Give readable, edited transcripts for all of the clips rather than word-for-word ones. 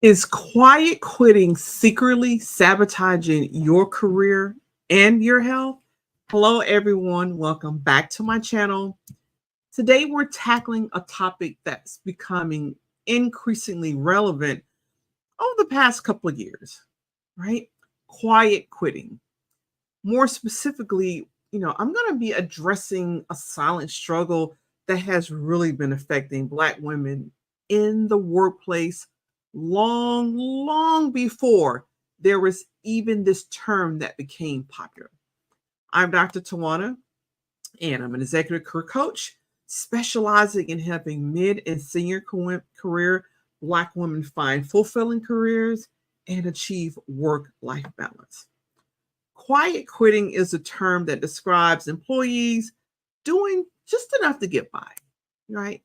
Is quiet quitting secretly sabotaging your career and your health? Hello, everyone. Welcome back to my channel. Today, we're tackling a topic that's becoming increasingly relevant over the past couple of years, right? Quiet quitting. More specifically, I'm going to be addressing a silent struggle that has really been affecting Black women in the workplace long before there was even this term that became popular. I'm Dr. Twanna, and I'm an executive career coach specializing in helping mid and senior career Black women find fulfilling careers and achieve work life balance. Quiet quitting is a term that describes employees doing just enough to get by, right?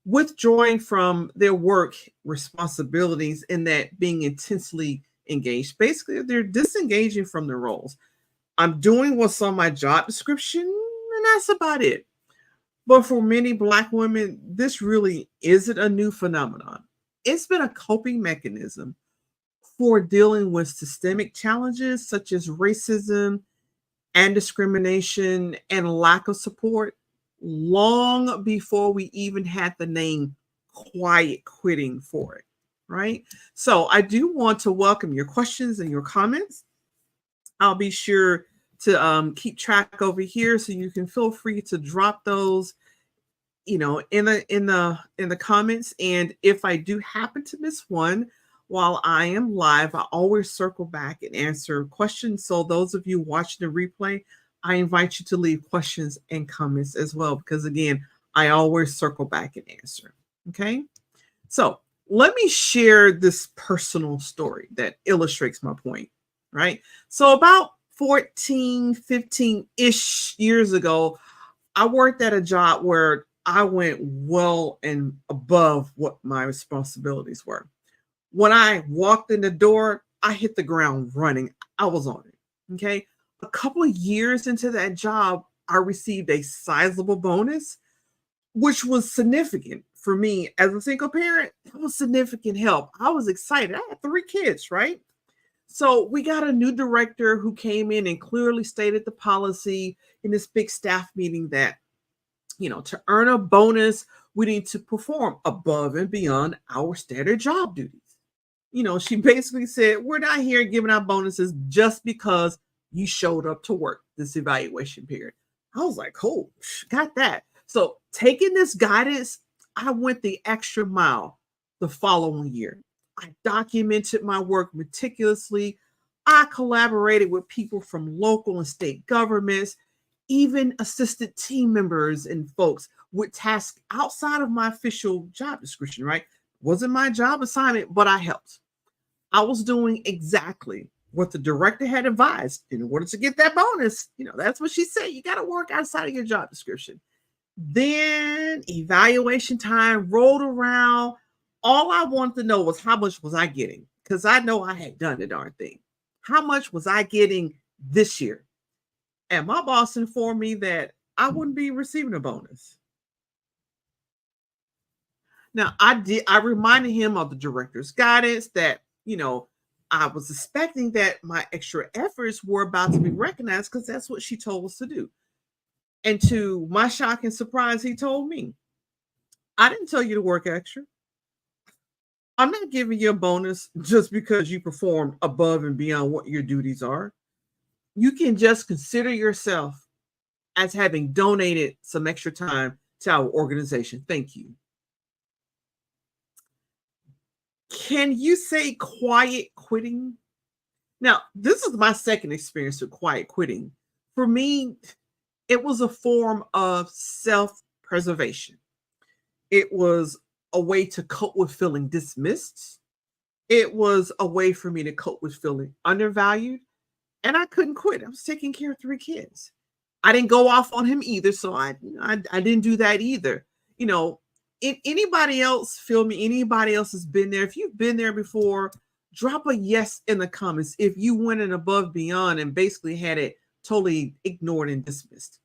Withdrawing from their work responsibilities and that being intensely engaged. Basically, they're disengaging from their roles. I'm doing what's on my job description, and that's about it. But for many Black women, this really isn't a new phenomenon. It's been a coping mechanism for dealing with systemic challenges such as racism and discrimination and lack of support long before we even had the name quiet quitting for it, right? So I do want to welcome your questions and your comments. I'll be sure to keep track over here, so you can feel free to drop those, in the comments. And if I do happen to miss one while I am live, I always circle back and answer questions. So those of you watching the replay, I invite you to leave questions and comments as well, because again, I always circle back and answer. Okay. So let me share this personal story that illustrates my point, right? So about 14, 15-ish years ago, I worked at a job where I went well and above what my responsibilities were. When I walked in the door, I hit the ground running. I was on it. Okay. A couple of years into that job, I received a sizable bonus, which was significant for me as a single parent. It was significant help. I was excited. I had 3 kids, right? So we got a new director who came in and clearly stated the policy in this big staff meeting that, to earn a bonus, we need to perform above and beyond our standard job duties. She basically said, we're not here giving out bonuses just because you showed up to work this evaluation period. I was like, oh, got that. So taking this guidance, I went the extra mile the following year. I documented my work meticulously. I collaborated with people from local and state governments, even assisted team members and folks with tasks outside of my official job description, right? Wasn't my job assignment, but I helped. I was doing exactly what the director had advised in order to get that bonus. That's what she said. You got to work outside of your job description. Then evaluation time rolled around. All I wanted to know was, how much was I getting? Because I know I had done the darn thing. How much was I getting this year? And my boss informed me that I wouldn't be receiving a bonus. Now, I reminded him of the director's guidance that, I was expecting that my extra efforts were about to be recognized, because that's what she told us to do. And to my shock and surprise, he told me, I didn't tell you to work extra. I'm not giving you a bonus just because you performed above and beyond what your duties are. You can just consider yourself as having donated some extra time to our organization. Thank you. Can you say quiet quitting? Now, this is my second experience with quiet quitting. For me, it was a form of self-preservation. It was a way to cope with feeling dismissed. It was a way for me to cope with feeling undervalued. And I couldn't quit. I was taking care of 3 kids. I didn't go off on him either. So I didn't do that either. Anybody else feel me? Anybody else has been there? If you've been there before, drop a yes in the comments if you went an above beyond and basically had it totally ignored and dismissed.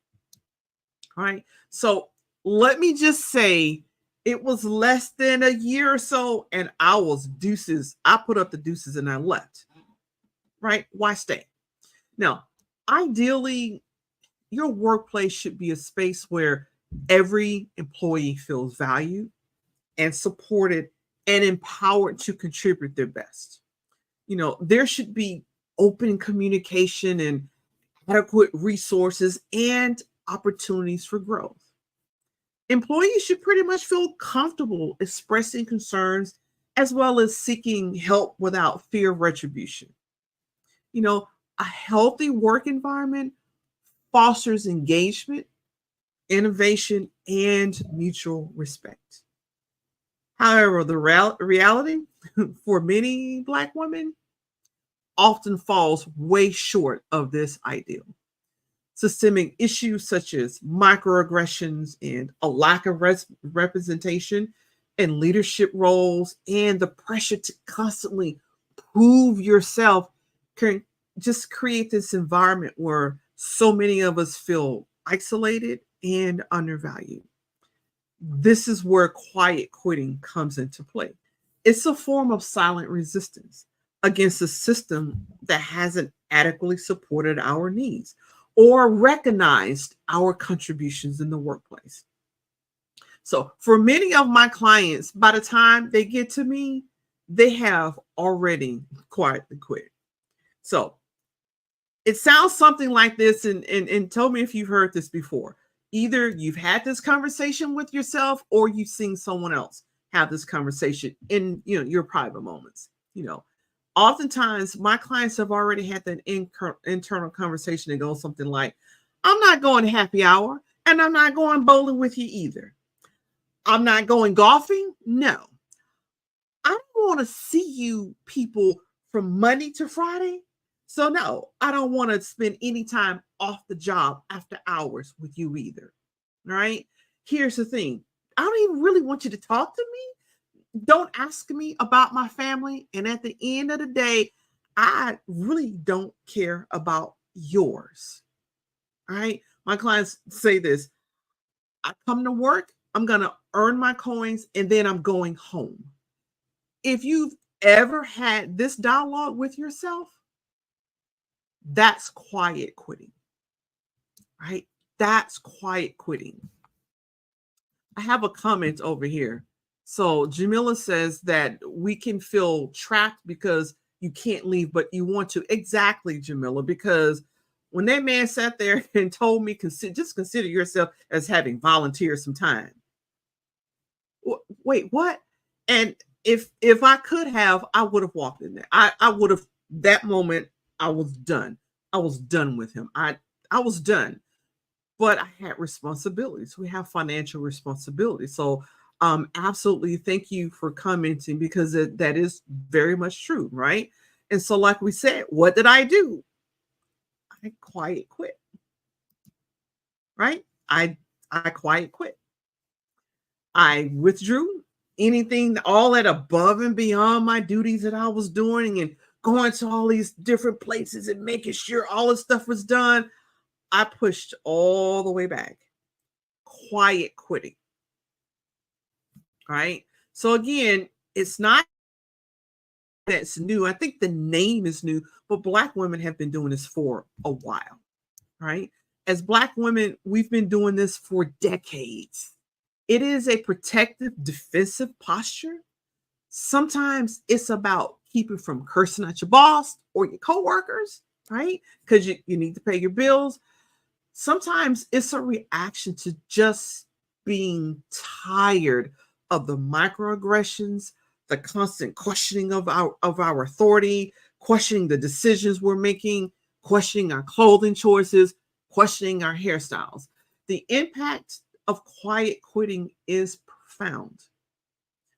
All right. So let me just say, It was less than a year or so, and I was deuces. I put up the deuces and I left. Right? Why stay? Now, ideally, your workplace should be a space where every employee feels valued and supported and empowered to contribute their best. There should be open communication and adequate resources and opportunities for growth. Employees should pretty much feel comfortable expressing concerns as well as seeking help without fear of retribution. You know, a healthy work environment fosters engagement, innovation, and mutual respect. However, the reality for many Black women often falls way short of this ideal. Systemic issues such as microaggressions and a lack of representation in leadership roles and the pressure to constantly prove yourself can just create this environment where so many of us feel isolated and undervalued. This is where quiet quitting comes into play. It's a form of silent resistance against a system that hasn't adequately supported our needs or recognized our contributions in the workplace. So, for many of my clients, by the time they get to me, they have already quietly quit. So, it sounds something like this, and tell me if you've heard this before. Either you've had this conversation with yourself or you've seen someone else have this conversation in your private moments. Oftentimes my clients have already had that internal conversation that goes something like, I'm not going to happy hour and I'm not going bowling with you either. I'm not going golfing. No, I don't want to see you people from Monday to Friday. So no, I don't want to spend any time off the job after hours with you either. All right. Here's the thing. I don't even really want you to talk to me. Don't ask me about my family. And at the end of the day, I really don't care about yours. All right. My clients say this. I come to work, I'm going to earn my coins, and then I'm going home. If you've ever had this dialogue with yourself, that's quiet quitting, right? That's quiet quitting. I have a comment over here. So Jamila says that we can feel trapped because you can't leave, but you want to. Exactly, Jamila, because when that man sat there and told me, just consider yourself as having volunteered some time. Wait, what? And if I could have, I would have walked in there. I would have, that moment, I was done. I was done with him. I was done. But I had responsibilities. We have financial responsibilities. So absolutely thank you for commenting, because that is very much true, right? And so, like we said, what did I do? I quiet quit. Right? I quiet quit. I withdrew anything, all that above and beyond my duties that I was doing and going to all these different places and making sure all this stuff was done. I pushed all the way back. Quiet quitting. Right. So again, it's not that's new. I think the name is new, but Black women have been doing this for a while. Right. As Black women, we've been doing this for decades. It is a protective, defensive posture. Sometimes it's about keeping from cursing at your boss or your coworkers, right? Because you need to pay your bills. Sometimes it's a reaction to just being tired of the microaggressions, the constant questioning of our authority, questioning the decisions we're making, questioning our clothing choices, questioning our hairstyles. The impact of quiet quitting is profound.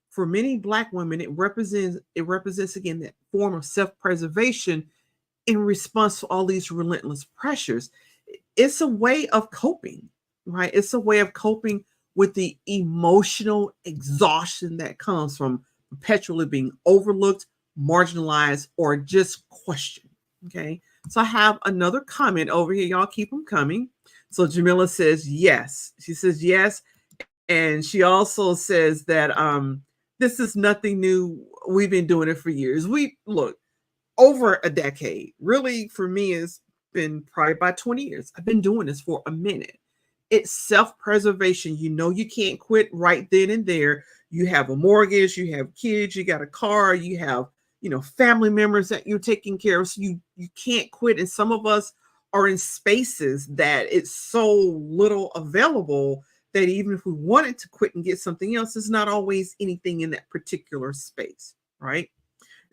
For many Black women, it represents again that form of self-preservation in response to all these relentless pressures. It's a way of coping, right? It's a way of coping with the emotional exhaustion that comes from perpetually being overlooked, marginalized, or just questioned. Okay. So I have another comment over here. Y'all keep them coming. So Jamila says, yes. She says, yes. And she also says that this is nothing new. We've been doing it for years. We look over a decade. Really, for me, it's been probably about 20 years. I've been doing this for a minute. It's self-preservation. You know you can't quit right then and there. You have a mortgage, you have kids, you got a car, you have, family members that you're taking care of. So you can't quit. And some of us are in spaces that it's so little available that even if we wanted to quit and get something else, there's not always anything in that particular space, right?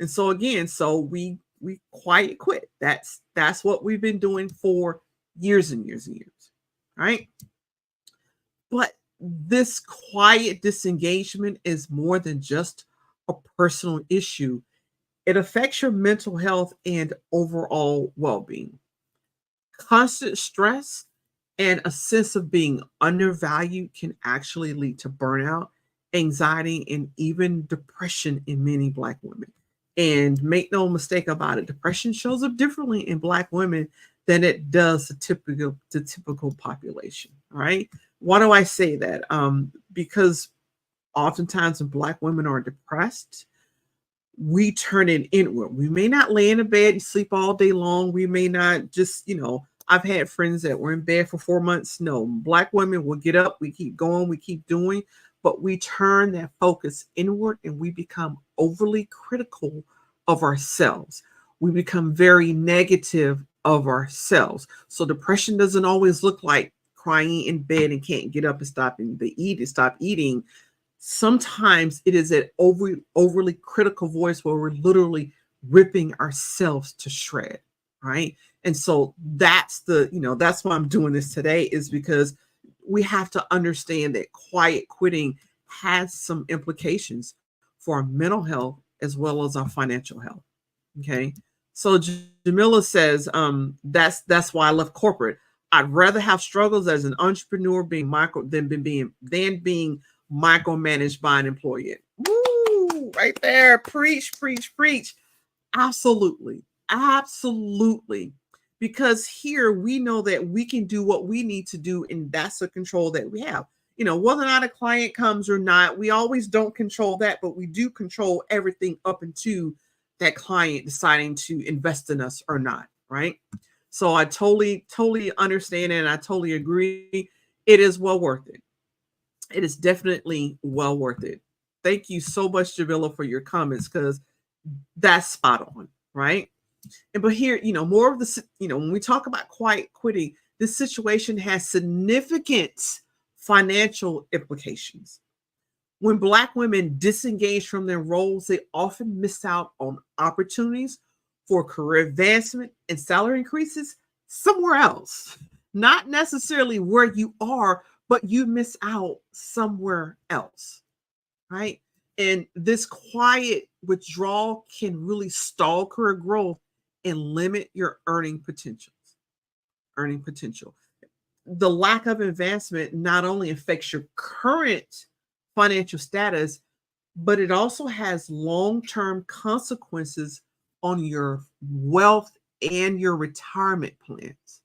And so again, so we quiet quit. That's what we've been doing for years and years and years, right? But this quiet disengagement is more than just a personal issue. It affects your mental health and overall well-being. Constant stress and a sense of being undervalued can actually lead to burnout, anxiety, and even depression in many Black women. And make no mistake about it, depression shows up differently in Black women than it does the typical population. All right. Why do I say that? Because oftentimes when Black women are depressed, we turn it inward. We may not lay in a bed and sleep all day long. We may not just, I've had friends that were in bed for 4 months. No, Black women will get up, we keep going, we keep doing, but we turn that focus inward and we become overly critical of ourselves. We become very negative of ourselves. So depression doesn't always look like crying in bed and can't get up and stop eating. Sometimes it is an overly critical voice where we're literally ripping ourselves to shred, right? And so that's why I'm doing this today, is because we have to understand that quiet quitting has some implications for our mental health as well as our financial health. Okay. So Jamila says, that's why I left corporate. I'd rather have struggles as an entrepreneur than being micromanaged by an employee. Woo! Right there. Preach, preach, preach. Absolutely. Absolutely. Because here we know that we can do what we need to do, and that's the control that we have. Whether or not a client comes or not, we always don't control that, but we do control everything up into that client deciding to invest in us or not, right? So I totally understand it, and I totally agree. It is well worth it. It is definitely well worth it. Thank you so much, Jamila, for your comments, because that's spot on, right? But here, more of the, when we talk about quiet quitting, this situation has significant financial implications. When Black women disengage from their roles, they often miss out on opportunities for career advancement and salary increases somewhere else. Not necessarily where you are, but you miss out somewhere else, right? And this quiet withdrawal can really stall career growth and limit your earning potential. The lack of advancement not only affects your current financial status, but it also has long-term consequences on your wealth and your retirement plans.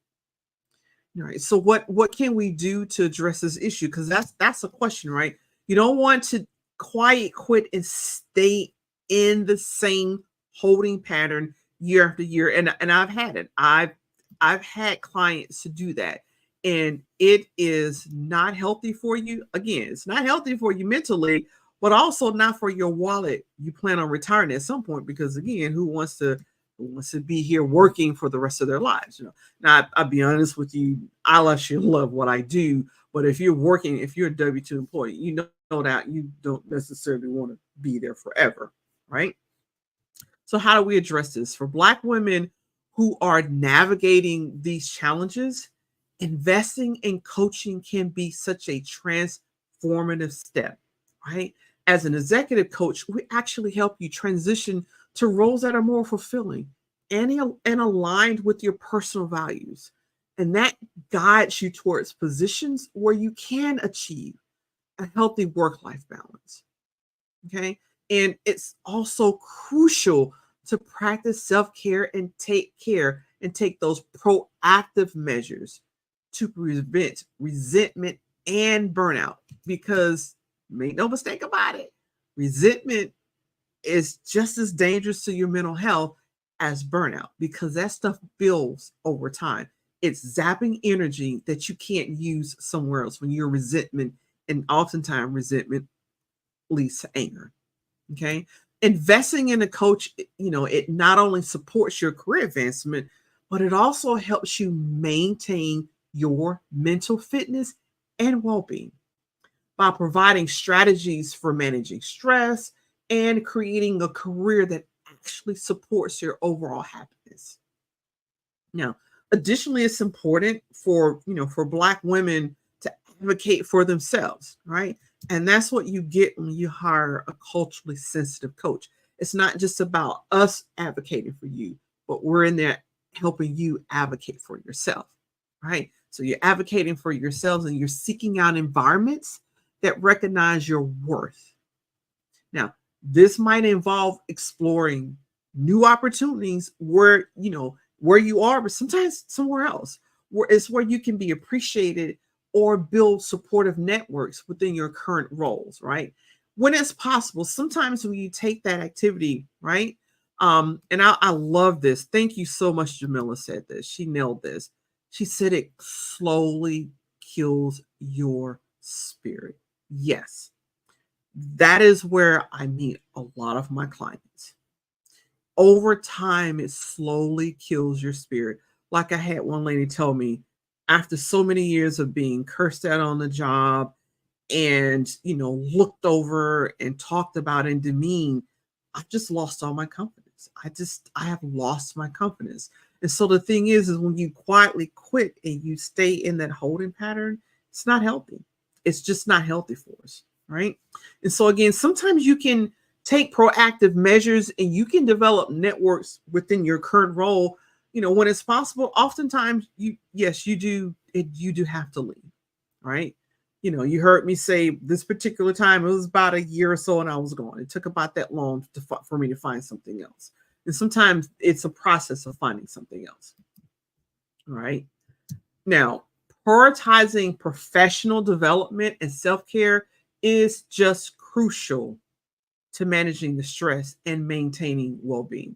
All right. So what can we do to address this issue? Because that's a question, right? You don't want to quiet quit and stay in the same holding pattern year after year. And I've had it. I've had clients to do that. And it is not healthy for you. Again, it's not healthy for you mentally, but also not for your wallet. You plan on retiring at some point, because again, who wants to be here working for the rest of their lives? Now, I'll be honest with you, I actually love what I do, but if you're a W-2 employee, know that you don't necessarily want to be there forever, right? So how do we address this? For Black women who are navigating these challenges, investing in coaching can be such a transformative step, right? As an executive coach, we actually help you transition to roles that are more fulfilling and aligned with your personal values. And that guides you towards positions where you can achieve a healthy work-life balance. Okay. And it's also crucial to practice self-care and take those proactive measures to prevent resentment and burnout, because make no mistake about it, resentment is just as dangerous to your mental health as burnout, because that stuff builds over time. It's zapping energy that you can't use somewhere else when you're resentment, and oftentimes resentment leads to anger. Okay. Investing in a coach, it not only supports your career advancement, but it also helps you maintain your mental fitness and well being by providing strategies for managing stress and creating a career that actually supports your overall happiness. Now, additionally, it's important for Black women to advocate for themselves, right? And that's what you get when you hire a culturally sensitive coach. It's not just about us advocating for you, but we're in there helping you advocate for yourself, right? So you're advocating for yourselves and you're seeking out environments that recognize your worth. Now, this might involve exploring new opportunities where you are, but sometimes somewhere else, where it's where you can be appreciated or build supportive networks within your current roles, right? When it's possible, sometimes when you take that activity, right? And I love this. Thank you so much, Jamila said this. She nailed this. She said it slowly kills your spirit. Yes, that is where I meet a lot of my clients. Over time, it slowly kills your spirit. Like I had one lady tell me, after so many years of being cursed at on the job and, looked over and talked about and demeaned, I've just lost all my confidence. I have lost my confidence. And so the thing is when you quietly quit and you stay in that holding pattern, it's not healthy. It's just not healthy for us, right? And so again, sometimes you can take proactive measures and you can develop networks within your current role, when it's possible. Oftentimes you do have to leave, right? You heard me say this particular time, it was about a year or so and I was gone. It took about that long for me to find something else. And sometimes it's a process of finding something else. All right. Now, prioritizing professional development and self-care is just crucial to managing the stress and maintaining well-being.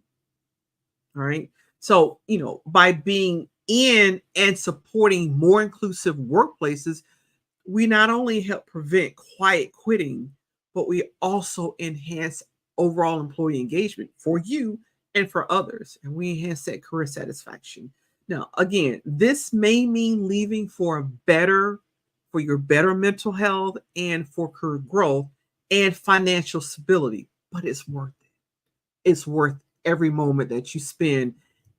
All right. So, by being in and supporting more inclusive workplaces, we not only help prevent quiet quitting, but we also enhance overall employee engagement for you and for others. And we enhance that career satisfaction. Now, again, this may mean leaving for your better mental health and for career growth and financial stability, but it's worth it. It's worth every moment that you spend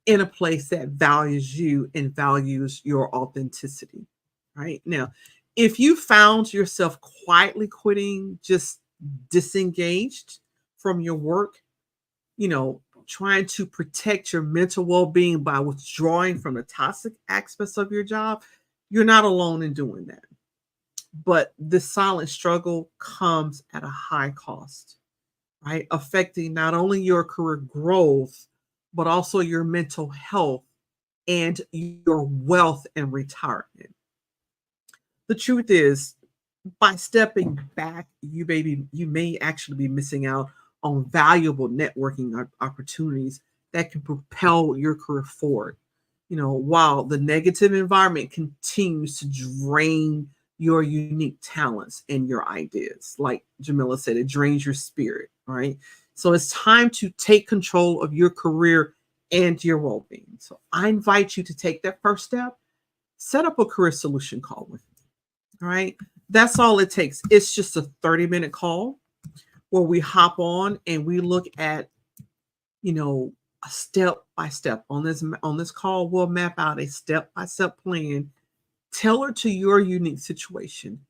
in a place that values you and values your authenticity. Right now, if you found yourself quietly quitting, just disengaged from your work, trying to protect your mental well-being by withdrawing from the toxic aspects of your job, you're not alone in doing that. But the silent struggle comes at a high cost, right? Affecting not only your career growth, but also your mental health and your wealth and retirement. The truth is, by stepping back, you may actually be missing out on valuable networking opportunities that can propel your career forward. While the negative environment continues to drain your unique talents and your ideas, like Jamila said, it drains your spirit, right? So it's time to take control of your career and your well-being. So I invite you to take that first step. Set up a career solution call with me. All right. That's all it takes. It's just a 30-minute call where we hop on and we look at, a step by step. On this call, we'll map out a step-by-step plan tailored to your unique situation,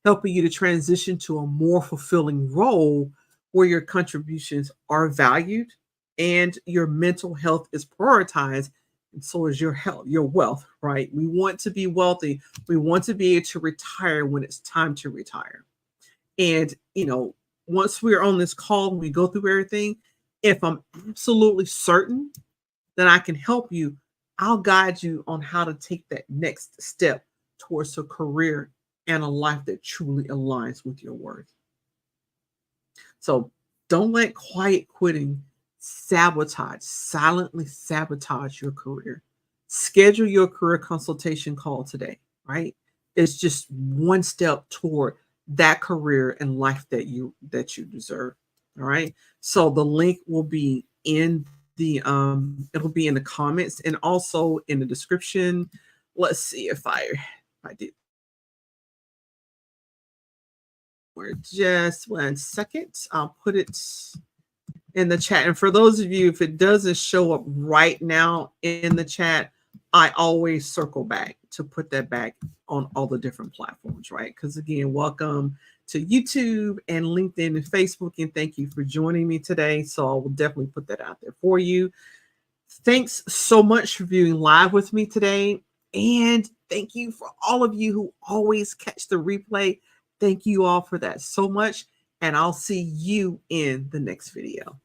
helping you to transition to a more fulfilling role where your contributions are valued and your mental health is prioritized, and so is your health, your wealth, right? We want to be wealthy. We want to be able to retire when it's time to retire. And, once we're on this call and we go through everything, if I'm absolutely certain that I can help you, I'll guide you on how to take that next step towards a career and a life that truly aligns with your worth. So don't let quiet quitting silently sabotage your career. Schedule your career consultation call today, right? It's just one step toward that career and life that you deserve. All right. So the link will be in the it'll be in the comments and also in the description. Let's see if I did. Just 1 second. I'll put it in the chat. And for those of you, if it doesn't show up right now in the chat, I always circle back to put that back on all the different platforms, right? Because again, welcome to YouTube and LinkedIn and Facebook. And thank you for joining me today. So I will definitely put that out there for you. Thanks so much for viewing live with me today. And thank you for all of you who always catch the replay. Thank you all for that so much. And I'll see you in the next video.